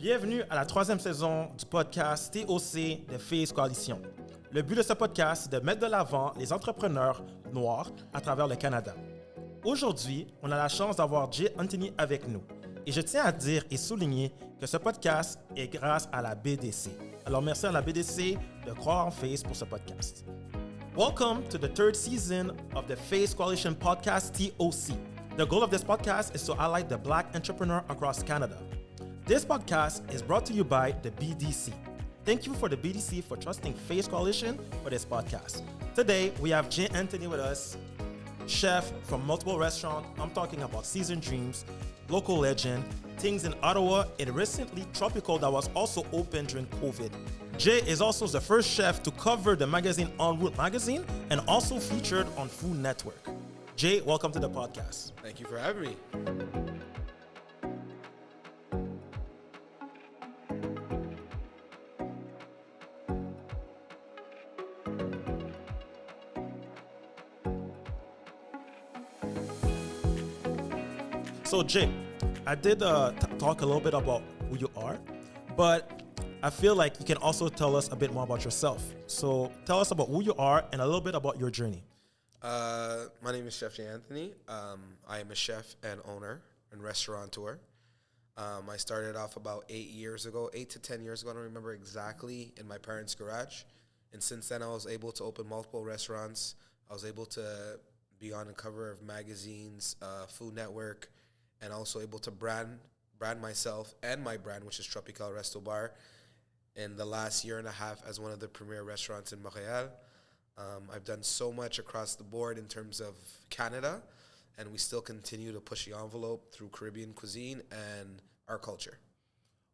Bienvenue à la troisième saison du podcast TOC de Face Coalition. Le but de ce podcast, c'est de mettre de l'avant les entrepreneurs noirs à travers le Canada. Aujourd'hui, on a la chance d'avoir JaeAnthony avec nous. Et je tiens à dire et souligner que ce podcast est grâce à la BDC. Alors merci à la BDC de croire en Face pour ce podcast. Welcome to the third season of the Face Coalition podcast TOC. The goal of this podcast is to highlight the Black entrepreneur across Canada. This podcast is brought to you by the BDC. Thank you for the BDC for trusting Face Coalition for this podcast. Today, we have Jae-Anthony with us, chef from multiple restaurants. I'm talking about Seasoned Dreams, local legend, things in Ottawa, and recently Tropikal that was also open during COVID. Jay is also the first chef to cover the magazine En Route magazine and also featured on Food Network. Jay, welcome to the podcast. Thank you for having me. So Jay, I did talk a little bit about who you are, but I feel like you can also tell us a bit more about yourself. So tell us about who you are and a little bit about your journey. My name is Chef Jae-Anthony. I am a chef and owner and restaurateur. I started off about 8 to 10 years ago, I don't remember exactly, in my parents' garage. And since then, I was able to open multiple restaurants. I was able to be on the cover of magazines, Food Network, and also able to brand myself and my brand, which is Tropikal Restobar, in the last year and a half as one of the premier restaurants in Montreal. I've done so much across the board in terms of Canada, and we still continue to push the envelope through Caribbean cuisine and our culture.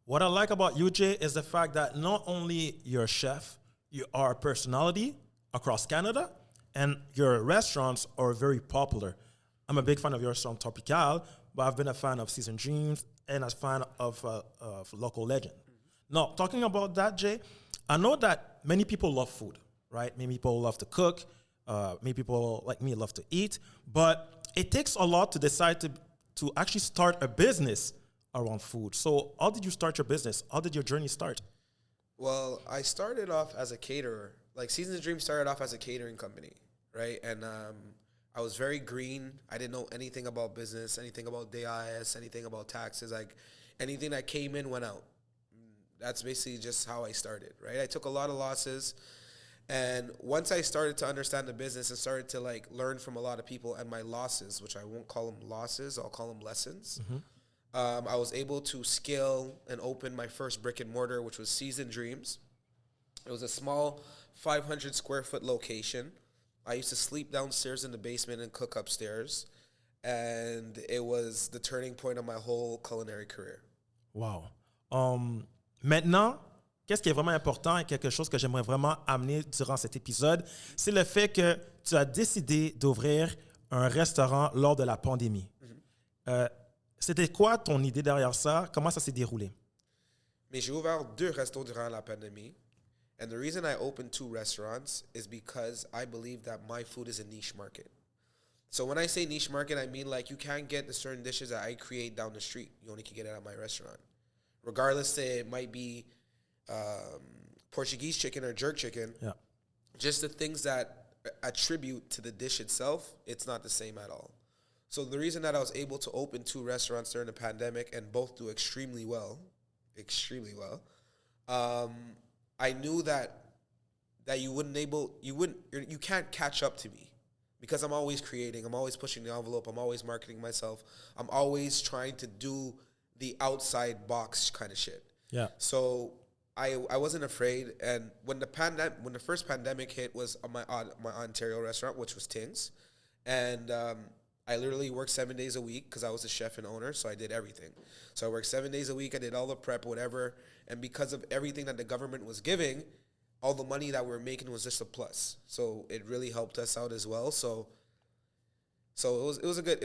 What I like about you, Jay, is the fact that not only you're a chef, you are a personality across Canada, and your restaurants are very popular. I'm a big fan of your restaurant, Tropikal, but I've been a fan of Seasoned Dreams and a fan of local legend. Mm-hmm. Now, talking about that, Jay, I know that many people love food, right? Many people love to cook. Many people like me love to eat. But it takes a lot to decide to actually start a business around food. So how did you start your business? How did your journey start? Well, I started off as a caterer. Like Seasoned Dreams started off as a catering company, right? And I was very green. I didn't know anything about business, anything about DIS, anything about taxes. Like anything that came in went out. That's basically just how I started, right? I took a lot of losses. And once I started to understand the business and started to like learn from a lot of people and my losses, which I won't call them losses, I'll call them lessons. Mm-hmm. I was able to scale and open my first brick and mortar, which was Seasoned Dreams. It was a small 500 square foot location. I used to sleep downstairs in the basement and cook upstairs. And it was the turning point of my whole culinary career. Wow. Maintenant, qu'est-ce qui est vraiment important et quelque chose que j'aimerais vraiment amener durant cet épisode, c'est le fait que tu as décidé d'ouvrir un restaurant lors de la pandémie. Mm-hmm. C'était quoi ton idée derrière ça? Comment ça s'est déroulé? Mais j'ai ouvert 2 restos durant la pandémie. And the reason I opened 2 restaurants is because I believe that my food is a niche market. So when I say niche market, I mean like you can't get the certain dishes that I create down the street. You only can get it at my restaurant. Regardless, say it might be Portuguese chicken or jerk chicken. Yeah. Just the things that attribute to the dish itself, it's not the same at all. So the reason that I was able to open 2 restaurants during the pandemic and both do extremely well, I knew that you can't catch up to me because I'm always creating, I'm always pushing the envelope, I'm always marketing myself, I'm always trying to do the outside box kind of shit. Yeah. So I wasn't afraid, and when the first pandemic hit was on my Ontario restaurant, which was Ting's, and I literally worked 7 days a week because I was a chef and owner, so I did everything. So I worked 7 days a week, I did all the prep, whatever, and because of everything that the government was giving, all the money that we were making was just a plus. So it really helped us out as well. So it was a good.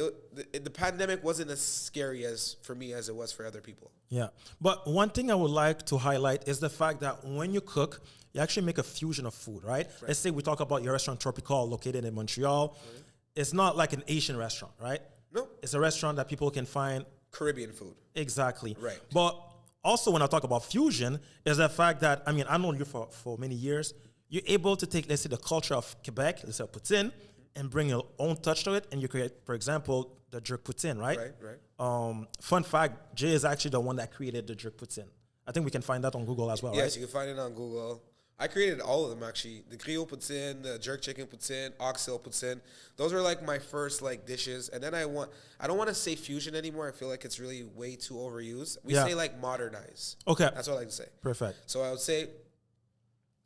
The pandemic wasn't as scary for me as it was for other people. Yeah, but one thing I would like to highlight is the fact that when you cook, you actually make a fusion of food, right? Let's say we talk about your restaurant Tropikal, located in Montreal. Mm-hmm. It's not like an Asian restaurant, right? No, it's a restaurant that people can find Caribbean food. Exactly. Right. But also, when I talk about fusion, is the fact that, I mean, I've known you for many years. You're able to take, let's say, the culture of Quebec, let's say poutine, and bring your own touch to it, and you create, for example, the jerk poutine, right? Right. Fun fact, Jay is actually the one that created the jerk poutine. I think we can find that on Google as well, right? Yes, you can find it on Google. I created all of them, actually. The griot poutine, the jerk chicken poutine, oxtail poutine. Those were like my first like dishes. And then I don't want to say fusion anymore. I feel like it's really way too overused. We say like modernize. Okay. That's what I like to say. Perfect. So I would say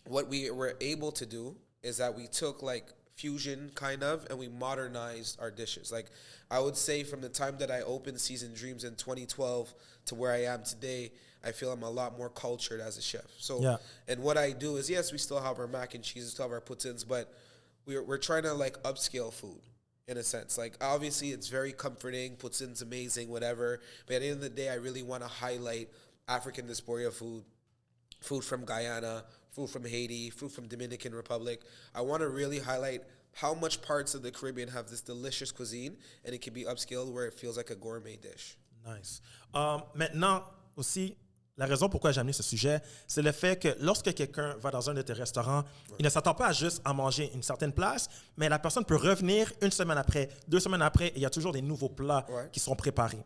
what we were able to do is that we took like fusion kind of and we modernized our dishes. Like I would say from the time that I opened Seasoned Dreams in 2012 to where I am today, I feel I'm a lot more cultured as a chef. So, and what I do is, yes, we still have our mac and cheese, we still have our poutines, but we're trying to like upscale food in a sense. Like obviously it's very comforting, poutine's amazing, whatever. But at the end of the day, I really want to highlight African diaspora food from Guyana, food from Haiti, food from Dominican Republic. I want to really highlight how much parts of the Caribbean have this delicious cuisine, and it can be upscaled where it feels like a gourmet dish. Nice. Maintenant aussi, la raison pourquoi j'ai amené ce sujet, c'est le fait que lorsque quelqu'un va dans un de tes restaurants, il ne s'attend pas juste à manger une certaine place, mais la personne peut revenir une semaine après, 2 semaines après, et il y a toujours des nouveaux plats qui sont préparés.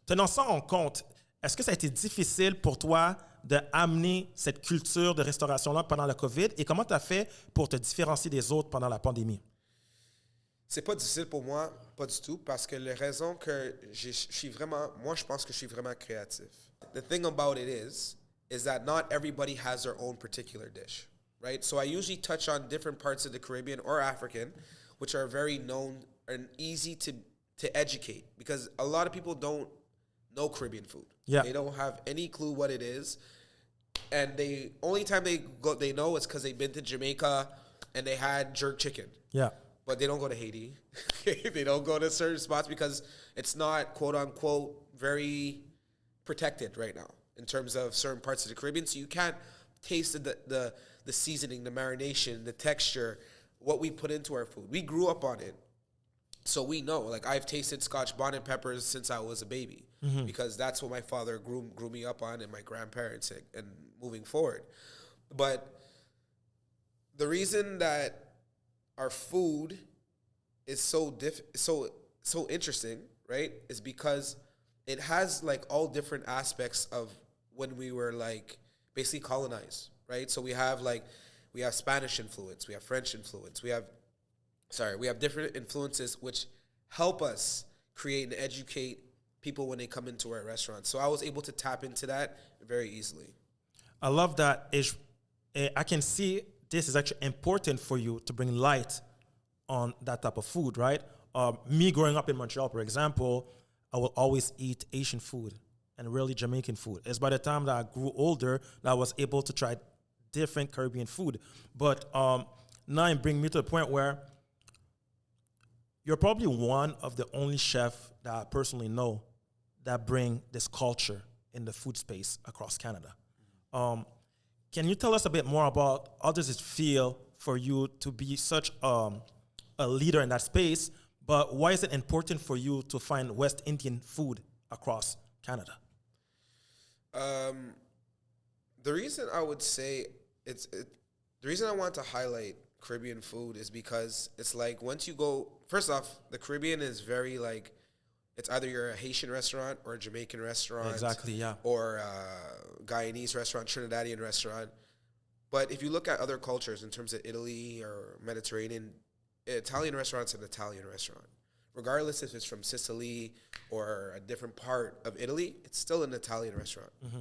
Tenant ça en compte, est-ce que ça a été difficile pour toi d'amener cette culture de restauration-là pendant la COVID, et comment tu as fait pour te différencier des autres pendant la pandémie? C'est pas difficile pour moi, pas du tout, parce que la raison que je suis vraiment, moi je pense que je suis vraiment créatif. The thing about it is that not everybody has their own particular dish, right? So I usually touch on different parts of the Caribbean or African, which are very known and easy to educate, because a lot of people don't know Caribbean food. Yeah. They don't have any clue what it is. And the only time they know is because they've been to Jamaica and they had jerk chicken. Yeah. But they don't go to Haiti. They don't go to certain spots because it's not, quote unquote, very protected right now in terms of certain parts of the Caribbean. So you can't taste the seasoning, the marination, the texture, what we put into our food. We grew up on it. So we know, like I've tasted Scotch bonnet peppers since I was a baby, because that's what my father grew me up on, and my grandparents, and moving forward. But the reason that our food is so interesting, right, is because it has like all different aspects of when we were like basically colonized, right? So we have Spanish influence, we have French influence, we have different influences which help us create and educate people when they come into our restaurants. So I was able to tap into that very easily. I love that. I can see this is actually important for you to bring light on that type of food, right? Me growing up in Montreal, for example, I will always eat Asian food and really Jamaican food. It's by the time that I grew older that I was able to try different Caribbean food. But now it brings me to the point where you're probably one of the only chefs that I personally know that bring this culture in the food space across Canada. Can you tell us a bit more about how does it feel for you to be such a leader in that space, but why is it important for you to find West Indian food across Canada? The reason I would say the reason I want to highlight Caribbean food is because it's like once you go, first off, the Caribbean is very like, it's either you're a Haitian restaurant or a Jamaican restaurant. Exactly, yeah. Or a Guyanese restaurant, Trinidadian restaurant. But if you look at other cultures in terms of Italy or Mediterranean, Italian restaurant's an Italian restaurant. Regardless if it's from Sicily or a different part of Italy, it's still an Italian restaurant. Mm-hmm.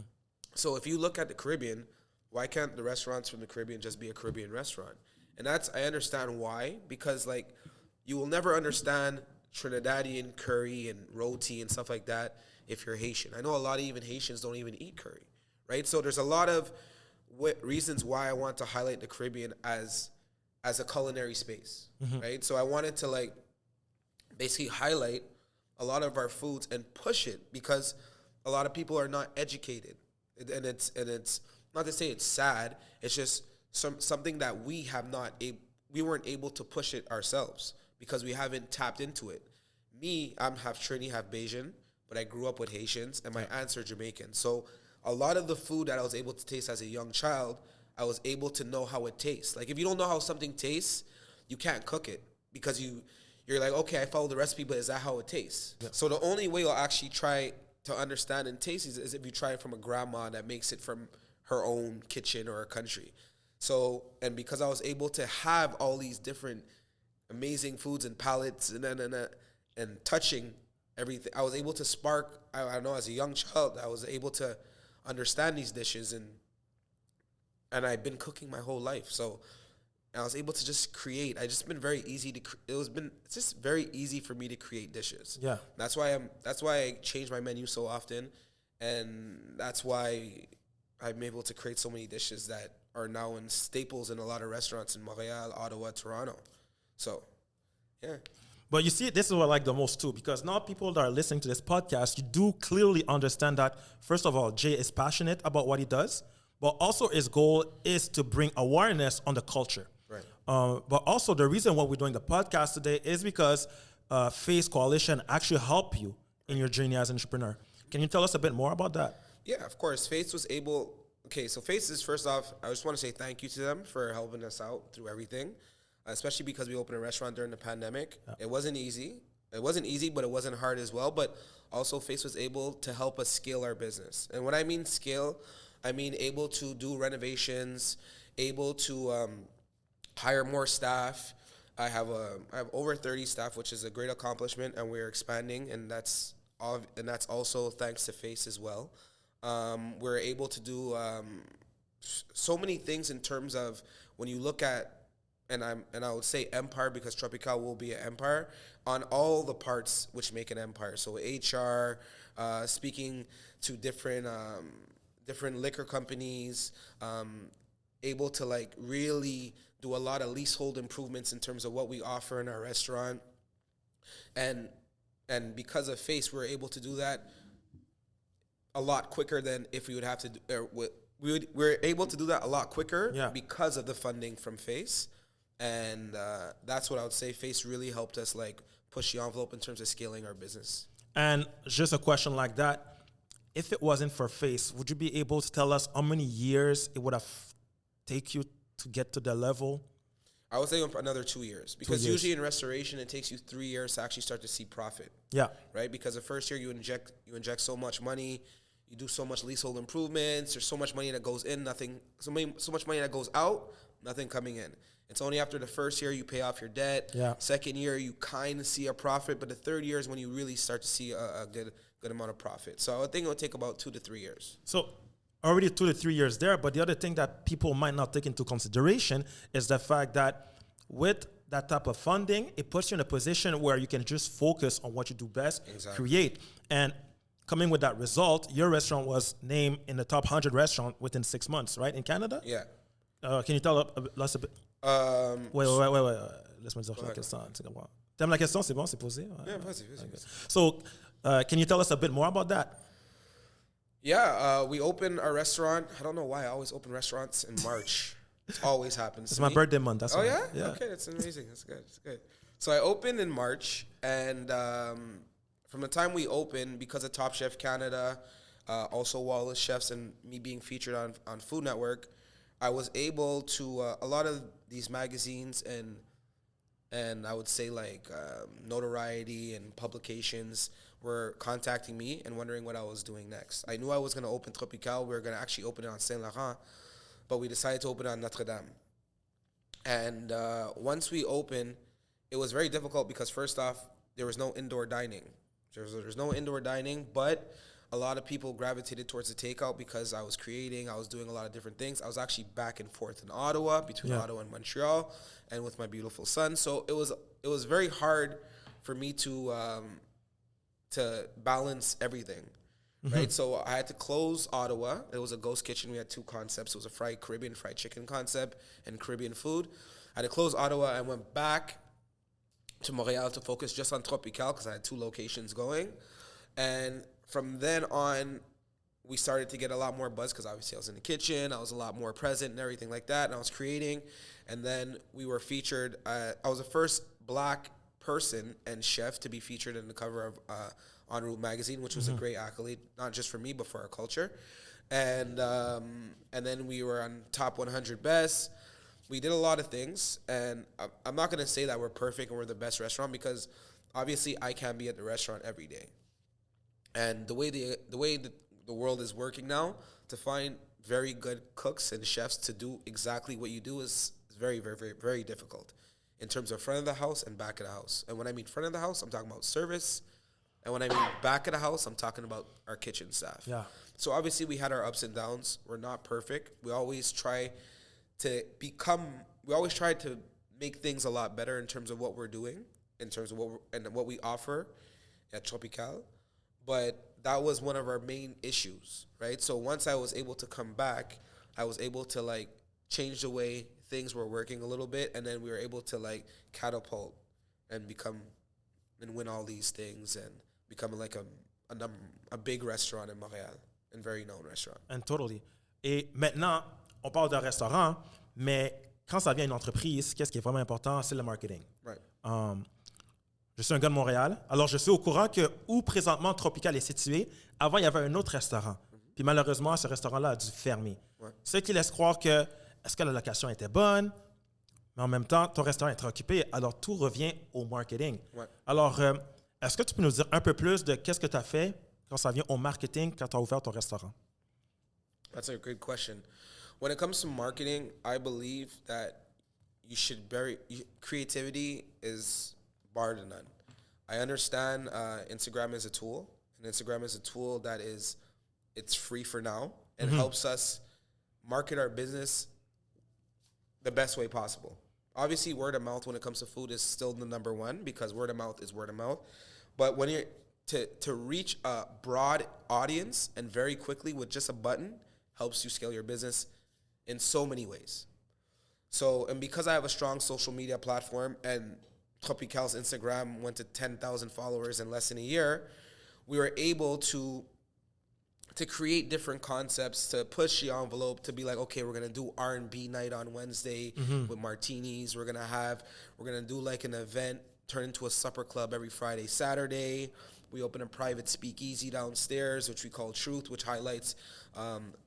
So if you look at the Caribbean, why can't the restaurants from the Caribbean just be a Caribbean restaurant? And I understand why, because like you will never understand Trinidadian curry and roti and stuff like that if you're Haitian. I know a lot of even Haitians don't even eat curry, right? So there's a lot of reasons why I want to highlight the Caribbean as a culinary space, right? So I wanted to like basically highlight a lot of our foods and push it because a lot of people are not educated, and it's not to say it's sad. It's just something that we weren't able to push it ourselves because we haven't tapped into it. I'm half Trini, half Bajan, but I grew up with Haitians, and my aunts are Jamaican. So a lot of the food that I was able to taste as a young child, I was able to know how it tastes. Like if you don't know how something tastes, you can't cook it because you're like, okay, I followed the recipe, but is that how it tastes? Yeah. So the only way you'll actually try to understand and taste is if you try it from a grandma that makes it from her own kitchen or a country. So, and because I was able to have all these different amazing foods and palettes and touching everything, I was able to spark, I know as a young child, I was able to understand these dishes and I've been cooking my whole life. So I was able to just create. It's just very easy for me to create dishes. Yeah. That's why I change my menu so often, and that's why I'm able to create so many dishes that are now in staples in a lot of restaurants in Montreal, Ottawa, Toronto. So, yeah. But you see, this is what I like the most too, because now people that are listening to this podcast, you do clearly understand that, first of all, Jay is passionate about what he does, but also his goal is to bring awareness on the culture. Right. But also the reason why we're doing the podcast today is because Face Coalition actually help you in your journey as an entrepreneur. Can you tell us a bit more about that? Yeah, of course. Face was able... Okay, so Face is, first off, I just want to say thank you to them for helping us out through everything, especially because we opened a restaurant during the pandemic. Yeah. It wasn't easy. It wasn't easy, but it wasn't hard as well. But also Face was able to help us scale our business. And when I mean scale, I mean able to do renovations, able to hire more staff. I have over 30 staff, which is a great accomplishment, and we're expanding, and that's also thanks to Face as well. We're able to do so many things in terms of when you look at, and I would say empire because Tropikal will be an empire on all the parts which make an empire. So HR, speaking to different liquor companies, able to like really do a lot of leasehold improvements in terms of what we offer in our restaurant, and because of Face, we're able to do that a lot quicker than if we would have to do, we're able to do that a lot quicker because of the funding from Face. And that's what I would say. Face really helped us like push the envelope in terms of scaling our business. And just a question like that, if it wasn't for Face, would you be able to tell us how many years it would have taken you to get to the level? I would say another 2 years, because usually in restoration it takes you 3 years to actually start to see profit. Yeah. Right? Because the first year you inject so much money, you do so much leasehold improvements, there's so much money that goes in, so much money that goes out, nothing coming in. It's only after the first year you pay off your debt. Yeah. Second year you kind of see a profit, but the third year is when you really start to see a good amount of profit. So I think it would take about 2 to 3 years. So already 2 to 3 years there, but the other thing that people might not take into consideration is the fact that with that type of funding, it puts you in a position where you can just focus on what you do best, create. And coming with that result, your restaurant was named in the top 100 restaurant within 6 months, right, in Canada? Yeah. Can you tell us a bit? Wait. Laisse-moi dire la question. T'aimes la question? C'est bon, c'est posé? Yeah, vas-y. So, can you tell us a bit more about that? Yeah, we opened our restaurant. I don't know why I always open restaurants in March. It always happens. It's my birthday month. That's why. Yeah? Okay, that's amazing. That's good. So I opened in March, and from the time we opened, because of Top Chef Canada, also Wallace Chefs, and me being featured on Food Network, I was able to a lot of these magazines and I would say like notoriety and publications were contacting me and wondering what I was doing next. I knew I was going to open Tropikal. We were going to actually open it on Saint Laurent, but we decided to open it on Notre Dame. And once we opened, it was very difficult because first off, there was no indoor dining. There's no indoor dining, but a lot of people gravitated towards the takeout because I was doing a lot of different things. I was actually back and forth in Ottawa, between Ottawa and Montreal, and with my beautiful son. So it was very hard for me to balance everything, right? So I had to close Ottawa. It was a ghost kitchen. We had 2 concepts. It was a Caribbean fried chicken concept and Caribbean food. I had to close Ottawa and went back to Montreal to focus just on Tropikal because I had 2 locations going. And from then on, we started to get a lot more buzz because obviously I was in the kitchen. I was a lot more present and everything like that, and I was creating. And then we were featured. I was the first Black person and chef to be featured in the cover of En Route magazine, which was a great accolade, not just for me, but for our culture. and then we were on top 100 best. We did a lot of things, and I'm not gonna say that we're perfect and we're the best restaurant, because obviously I can't be at the restaurant every day. And the way the world is working now, to find very good cooks and chefs to do exactly what you do is very, very, very, very difficult in terms of front of the house and back of the house. And when I mean front of the house, I'm talking about service. And when I mean back of the house, I'm talking about our kitchen staff. Yeah. So obviously we had our ups and downs. We're not perfect. We always try to make things a lot better in terms of what we're doing, in terms of what we offer at Tropikal. But that was one of our main issues, right? So once I was able to come back, I was able to like change the way things were working a little bit, and then we were able to like catapult and win all these things and become like a big restaurant in Montreal, and very known restaurant. And totally. Et maintenant, on parle d'un restaurant, mais quand ça vient à une entreprise, qu'est-ce qui est vraiment important, c'est le marketing. Right. Je suis un gars de Montréal, alors je suis au courant que où présentement Tropikal est situé, avant il y avait un autre restaurant. Puis malheureusement, ce restaurant-là a dû fermer. Ouais. Ce qui laisse croire que est-ce que la location était bonne, mais en même temps, ton restaurant est occupé, alors tout revient au marketing. Ouais. Alors, est-ce que tu peux nous dire un peu plus de qu'est-ce que tu as fait quand ça vient au marketing, quand tu as ouvert ton restaurant? That's a good question. When it comes to marketing, I believe that creativity is bar to none. I understand Instagram is a tool, and Instagram is a tool that it's free for now and helps us market our business the best way possible. Obviously, word of mouth when it comes to food is still the number one, because word of mouth is word of mouth. But when you're to reach a broad audience and very quickly with just a button helps you scale your business in so many ways. So, and because I have a strong social media platform, and Tropikal's Instagram went to 10,000 followers in less than a year, we were able to create different concepts, to push the envelope, to be like, okay, we're gonna do R&B night on Wednesday with martinis. We're gonna do like an event, turn into a supper club every Friday, Saturday. We open a private speakeasy downstairs, which we call Truth, which highlights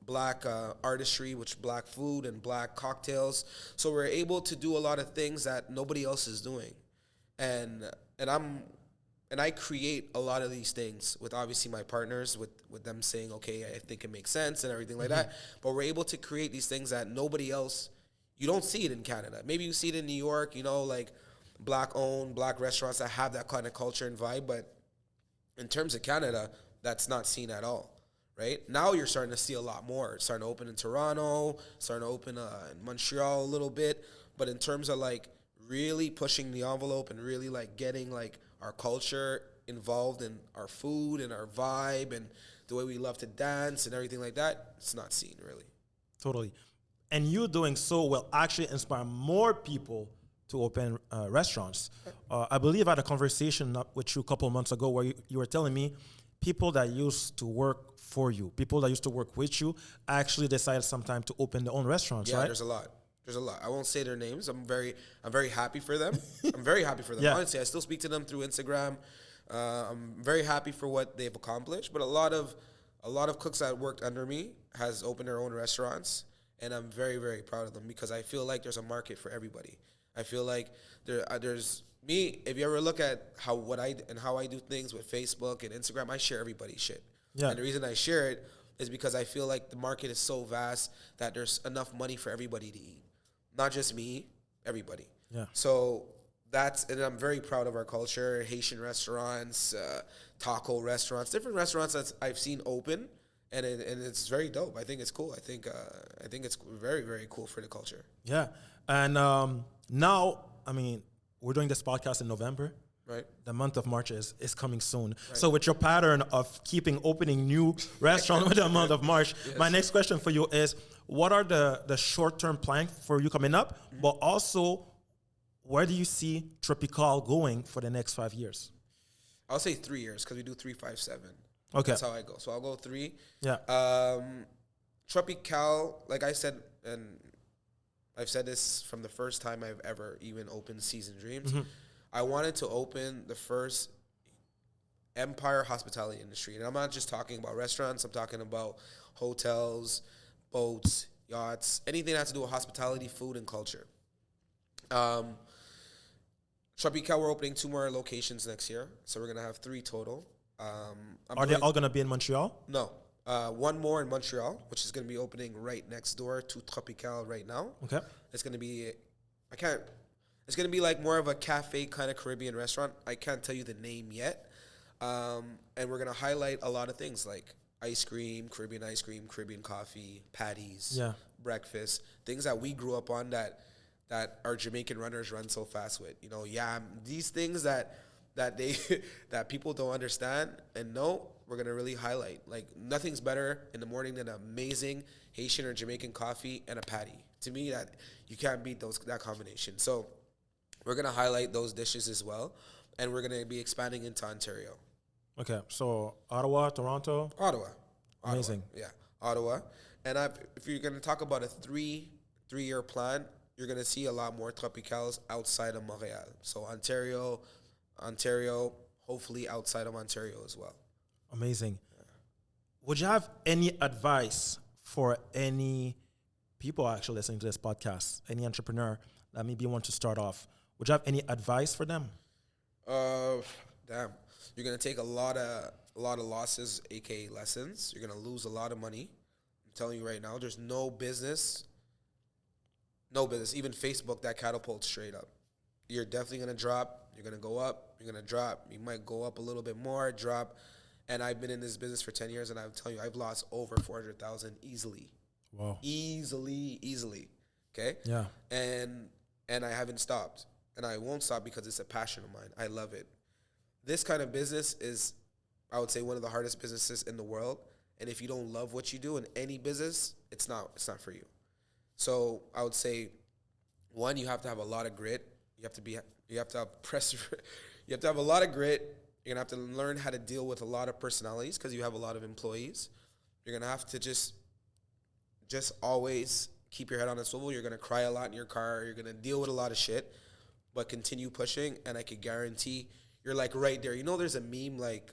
black artistry, black food and black cocktails. So we're able to do a lot of things that nobody else is doing. And I create a lot of these things with obviously my partners, with them saying, okay, I think it makes sense and everything like that. But we're able to create these things that nobody else, you don't see it in Canada. Maybe you see it in New York, like black-owned, black restaurants that have that kind of culture and vibe. But in terms of Canada, that's not seen at all, right? Now you're starting to see a lot more. It's starting to open in Toronto, starting to open in Montreal a little bit. But in terms of like really pushing the envelope and really like getting like our culture involved in our food and our vibe and the way we love to dance and everything like that, it's not seen really. Totally. And you doing so will actually inspire more people to open restaurants. I believe I had a conversation with you a couple of months ago where you were telling me people that used to work for you, people that used to work with you, actually decided sometime to open their own restaurants, right? Yeah, there's a lot. I won't say their names. I'm very happy for them. I'm very happy for them. Yeah. Honestly, I still speak to them through Instagram. I'm very happy for what they've accomplished. But a lot of cooks that worked under me has opened their own restaurants, and I'm very, very proud of them, because I feel like there's a market for everybody. I feel like there's me. If you ever look at how I do things with Facebook and Instagram, I share everybody's shit. Yeah. And the reason I share it is because I feel like the market is so vast that there's enough money for everybody to eat. Not just me, everybody. Yeah. So and I'm very proud of our culture. Haitian restaurants, taco restaurants, different restaurants that I've seen open, and it's very dope. I think it's cool. I think it's very, very cool for the culture. Yeah, and now, I mean, we're doing this podcast in November. Right. The month of March is coming soon. Right. So with your pattern of opening new restaurants with the month of March, yes. My next question for you is, what are the short-term plans for you coming up? But also, where do you see Tropikal going for the next 5 years? I'll say 3 years, because we do 3, 5, 7. Okay. That's how I go. So I'll go 3. Yeah. Tropikal, like I said, and I've said this from the first time I've ever even opened Season Dreams, I wanted to open the first empire hospitality industry. And I'm not just talking about restaurants. I'm talking about hotels, boats, yachts, anything that has to do with hospitality, food, and culture. Tropikal, we're opening 2 more locations next year. So we're going to have 3 total. Are they all going to be in Montreal? No. 1 more in Montreal, which is going to be opening right next door to Tropikal right now. Okay. It's going to be, it's going to be like more of a cafe kind of Caribbean restaurant. I can't tell you the name yet. And we're going to highlight a lot of things like ice cream, Caribbean coffee, patties, breakfast, things that we grew up on that our Jamaican runners run so fast with. You know, these things that they that people don't understand and know, we're going to really highlight. Like, nothing's better in the morning than amazing Haitian or Jamaican coffee and a patty. To me, that you can't beat that combination. So we're going to highlight those dishes as well, and we're going to be expanding into Ontario. Okay, so Ottawa, Toronto? Ottawa. Amazing. Yeah, Ottawa. And if you're going to talk about a three-year plan, you're going to see a lot more Tropicals outside of Montreal. So Ontario, hopefully outside of Ontario as well. Amazing. Yeah. Would you have any advice for any people actually listening to this podcast, any entrepreneur that maybe want to start off? Would you have any advice for them? Damn. You're going to take a lot of losses, aka lessons. You're going to lose a lot of money. I'm telling you right now, there's no business, even Facebook, that catapults straight up. You're definitely going to drop. You're going to go up. You're going to drop. You might go up a little bit more, drop. And I've been in this business for 10 years, and I'm telling you, I've lost over 400,000 easily. Wow. Easily. Okay? Yeah. And I haven't stopped. And I won't stop because it's a passion of mine. I love it. This kind of business is, I would say, one of the hardest businesses in the world. And if you don't love what you do in any business, it's not for you. So I would say, one, you have to have a lot of grit. You have to have a lot of grit. You're going to have to learn how to deal with a lot of personalities because you have a lot of employees. You're going to have to just always keep your head on a swivel. You're going to cry a lot in your car. You're going to deal with a lot of shit, but continue pushing. And I could guarantee you're like right there. You know, there's a meme like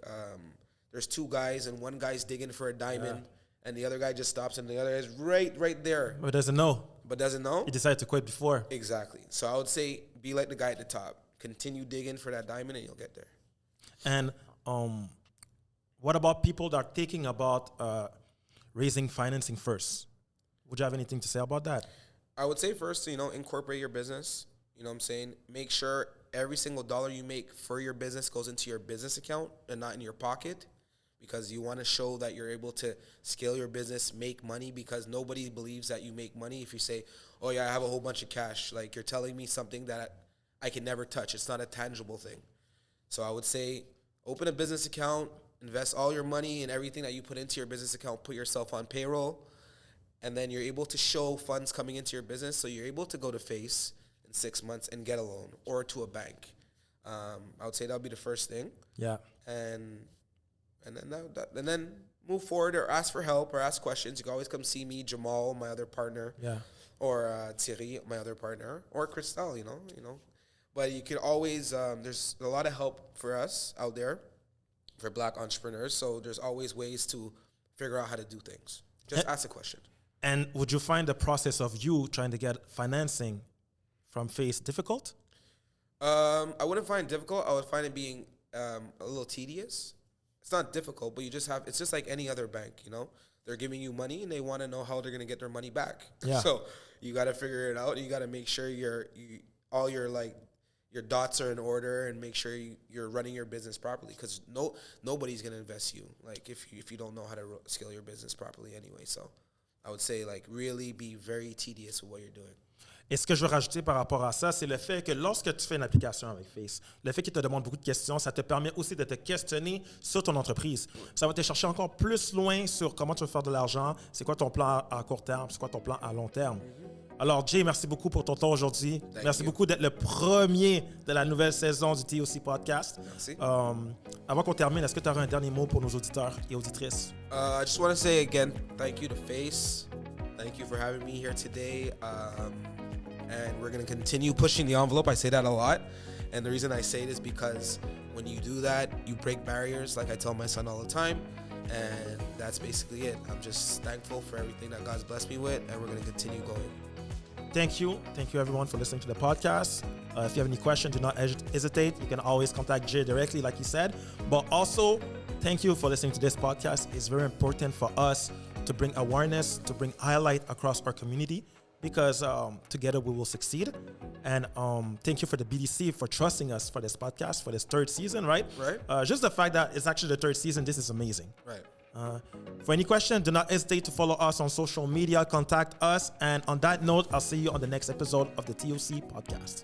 there's 2 guys and one guy's digging for a diamond and the other guy just stops and the other is right there. But doesn't know. He decided to quit before. Exactly. So I would say be like the guy at the top. Continue digging for that diamond and you'll get there. And what about people that are thinking about raising financing first? Would you have anything to say about that? I would say first, incorporate your business. You know what I'm saying? Make sure every single dollar you make for your business goes into your business account and not in your pocket, because you want to show that you're able to scale your business, make money, because nobody believes that you make money if you say, oh, yeah, I have a whole bunch of cash. Like, you're telling me something that I can never touch. It's not a tangible thing. So I would say open a business account, invest all your money and everything that you put into your business account, put yourself on payroll, and then you're able to show funds coming into your business, so you're able to go to Face in 6 months and get a loan or to a bank. I would say that would be the first thing. Yeah. And then move forward or ask for help or ask questions. You can always come see me, Jamal, my other partner. Yeah. Or Thierry, my other partner, or Cristal, you know. But you can always, there's a lot of help for us out there, for Black entrepreneurs. So there's always ways to figure out how to do things. Just ask a question. And would you find the process of you trying to get financing from Face difficult? I wouldn't find it difficult. I would find it being a little tedious. It's not difficult, but it's just like any other bank, They're giving you money and they want to know how they're going to get their money back. Yeah. So you got to figure it out. You got to make sure all your dots are in order and make sure you're running your business properly, because nobody's going to invest you if you don't know how to scale your business properly anyway. So I would say really be very tedious with what you're doing. Et ce que je veux rajouter par rapport à ça, c'est le fait que lorsque tu fais une application avec Face, le fait qu'il te demande beaucoup de questions, ça te permet aussi de te questionner sur ton entreprise. Ça va te chercher encore plus loin sur comment tu veux faire de l'argent, c'est quoi ton plan à court terme, c'est quoi ton plan à long terme. Alors, Jay, merci beaucoup pour ton temps aujourd'hui. Merci beaucoup d'être le premier de la nouvelle saison du TOC Podcast. Merci. Avant qu'on termine, est-ce que tu aurais un dernier mot pour nos auditeurs et auditrices? I just want to say again, thank you to Face. Thank you for having me here today. And we're going to continue pushing the envelope. I say that a lot. And the reason I say it is because when you do that, you break barriers, like I tell my son all the time. And that's basically it. I'm just thankful for everything that God's blessed me with, and we're going to continue going. Thank you everyone for listening to the podcast. If you have any questions, do not hesitate. You can always contact Jay directly, like he said. But also, thank you for listening to this podcast. It's very important for us to bring awareness, to bring highlight across our community, because together we will succeed. And thank you for the BDC for trusting us for this podcast, for this third season, right? Right. Just the fact that it's actually the third season, this is amazing. Right. For any question, do not hesitate to follow us on social media, contact us. And on that note, I'll see you on the next episode of the TOC podcast.